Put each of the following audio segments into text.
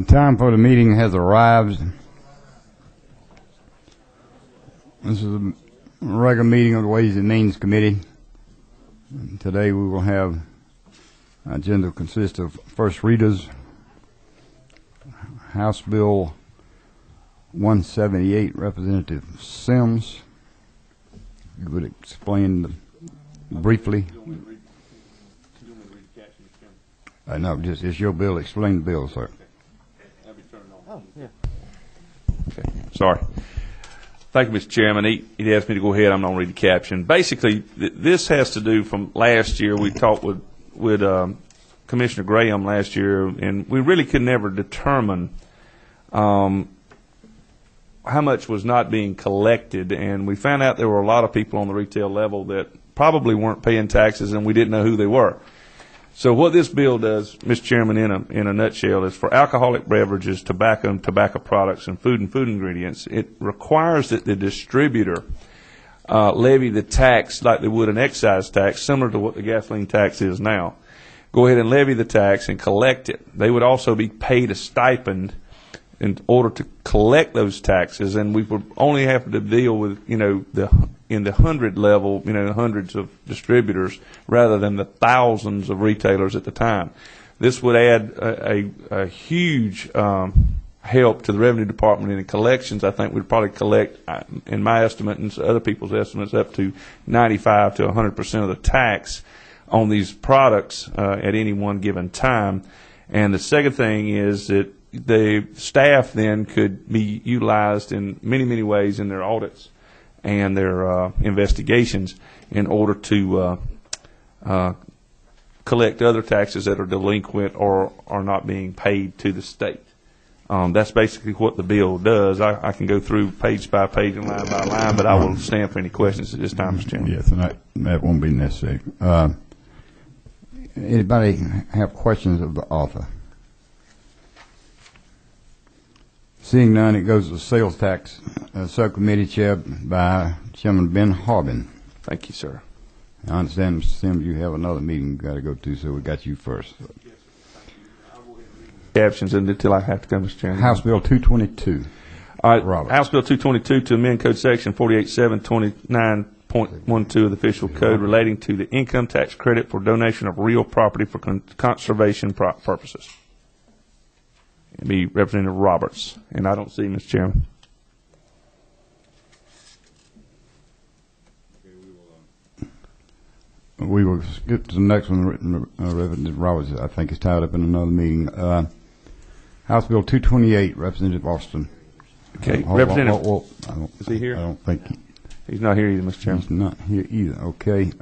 Time for the meeting has arrived. This is a regular meeting of the Ways and Means Committee. And today we will have our agenda consist of first readers. House Bill 178, Representative Sims. You would explain briefly. No, just it's your bill. Explain the bill, sir. Oh, yeah. Okay. Sorry. Thank you, Mr. Chairman. He asked me to go ahead. I'm not going to read the caption. Basically, this has to do from last year. We talked with Commissioner Graham last year, and we really could never determine how much was not being collected. And we found out there were a lot of people on the retail level that probably weren't paying taxes, and we didn't know who they were. So what this bill does, Mr. Chairman, in a nutshell, is for alcoholic beverages, tobacco and tobacco products, and food ingredients, it requires that the distributor levy the tax like they would an excise tax, similar to what the gasoline tax is now. Go ahead and levy the tax and collect it. They would also be paid a stipend in order to collect those taxes, and we would only have to deal with, in the hundred level, hundreds of distributors rather than the thousands of retailers at the time. This would add a huge help to the Revenue Department in the collections. I think we'd probably collect, in my estimate and other people's estimates, up to 95 to 100% of the tax on these products at any one given time. And the second thing is that the staff then could be utilized in many ways in their audits and their investigations in order to collect other taxes that are delinquent or are not being paid to the state. That's basically what the bill does. I can go through page by page and line by line, but I will stand for any questions at this time, Mr. Chairman. Yes, and that won't be necessary. Anybody have questions of the author? Seeing none, it goes to the Sales Tax Subcommittee chaired by Chairman Ben Harbin. Thank you, sir. I understand, Mr. Sims, you have another meeting you've got to go to, so we got you first. Yes, sir. I'll go ahead and read the captions until I have to come, Mr. Chairman. House Bill 222. All right, Roberts. House Bill 222 to amend Code Section 48729.12 of the Official Code relating to the income tax credit for donation of real property for conservation purposes. It'd be Representative Roberts, and I don't see Mr. Chairman. We will skip to the next one. Representative Roberts, I think, is tied up in another meeting. House Bill 228, Representative Austin. Okay, Representative. Is he here? I don't think he's not here either, Mr. Chairman. He's not here either. Okay.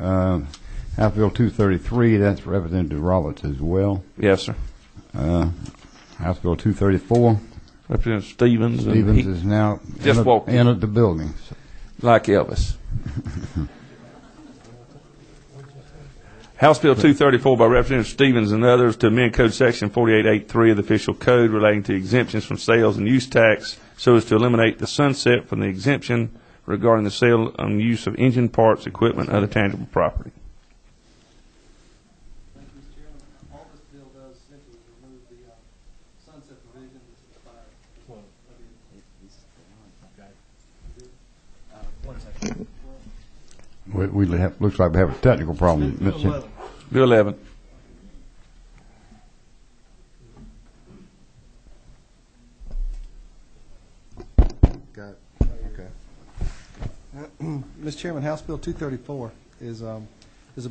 House Bill 233, that's Representative Roberts as well. Yes, sir. House Bill 234. Representative Stevens. Stevens is now entered the building. Like Elvis. House Bill 234 by Representative Stevens and others to amend Code Section 4883 of the Official Code relating to exemptions from sales and use tax so as to eliminate the sunset from the exemption regarding the sale and use of engine parts, equipment, and other tangible property. Thank you, Mr. Chairman. All this bill does simply remove the sunset provision that's expired. Looks like we have a technical problem. Bill 11. Bill 11. Got it. Okay. Mr. Chairman, House Bill 234 is a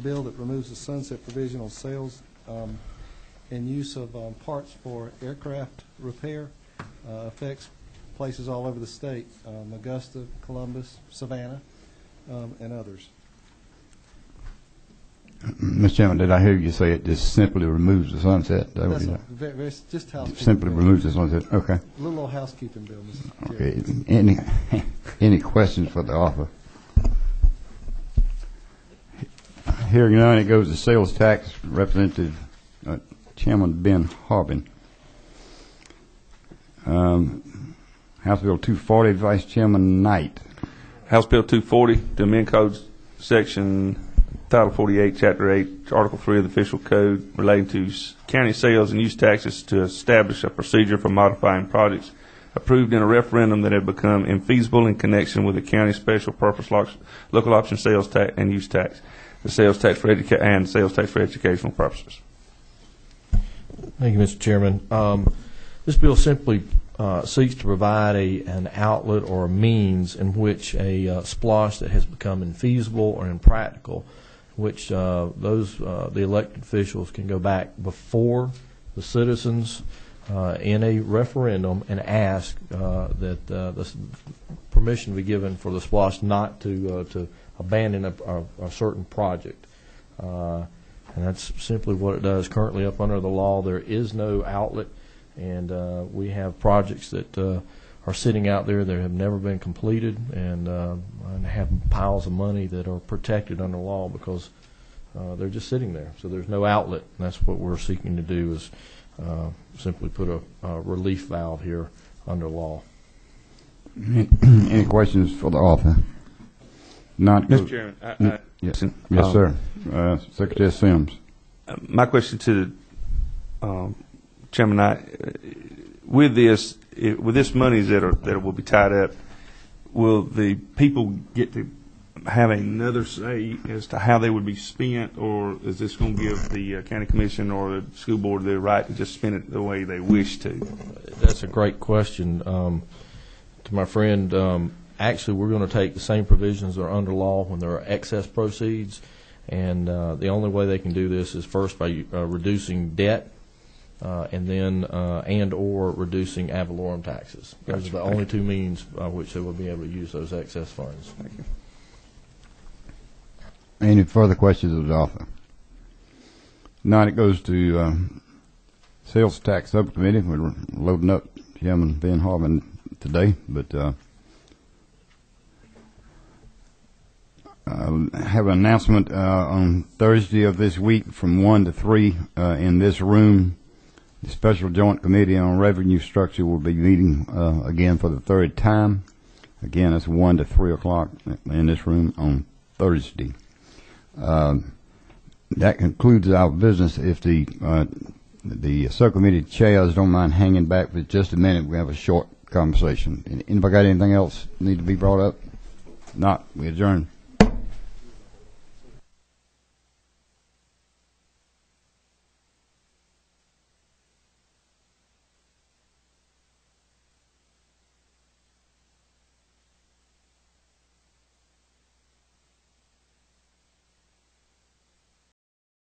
bill that removes the sunset provision on sales and use of parts for aircraft repair. Affects places all over the state, Augusta, Columbus, Savannah, and others. Mr. Chairman, did I hear you say it just simply removes the sunset? That's just housekeeping. Simply bill. removes the sunset. Okay. A little old housekeeping bill, Mr. Okay. Chairman. Any questions for the author? Hearing none, it goes to sales tax. Representative Chairman Ben Harbin. House Bill 240, Vice Chairman Knight. House Bill 240 to amend Code Section Title 48, Chapter 8, Article 3 of the Official Code relating to county sales and use taxes to establish a procedure for modifying projects approved in a referendum that have become infeasible in connection with the county special purpose local option sales tax and use tax, the sales tax for educational purposes. Thank you, Mr. Chairman. This bill simply seeks to provide an outlet or a means in which a splosh that has become infeasible or impractical, which the elected officials can go back before the citizens in a referendum and ask that the permission be given for the splosh not to abandon a certain project. And that's simply what it does. Currently, up under the law, there is no outlet, and we have projects that are sitting out there that have never been completed and have piles of money that are protected under law because they're just sitting there. So there's no outlet, and that's what we're seeking to do is simply put a relief valve here under law. Any questions for the author? Not Mr. Chairman, yes, yes, sir. Secretary Sims. My question to the Chairman, with this money that will be tied up, will the people get to have another say as to how they would be spent, or is this going to give the county commission or the school board the right to just spend it the way they wish to? That's a great question. To my friend, actually, we're going to take the same provisions that are under law when there are excess proceeds, and the only way they can do this is first by reducing debt, and then and or reducing ad valorem taxes. Those are the only two means by which they will be able to use those excess funds. Thank you. Any further questions of the author? Now it goes to Sales Tax Subcommittee. We're loading up Chairman Ben Harmon today, but have an announcement on Thursday of this week from 1 to 3 in this room. The Special Joint Committee on Revenue Structure will be meeting again for the third time. Again, it's 1 to 3 o'clock in this room on Thursday. That concludes our business. If the subcommittee chairs don't mind hanging back for just a minute, we have a short conversation. Anybody got anything else need to be brought up? Not, we adjourn.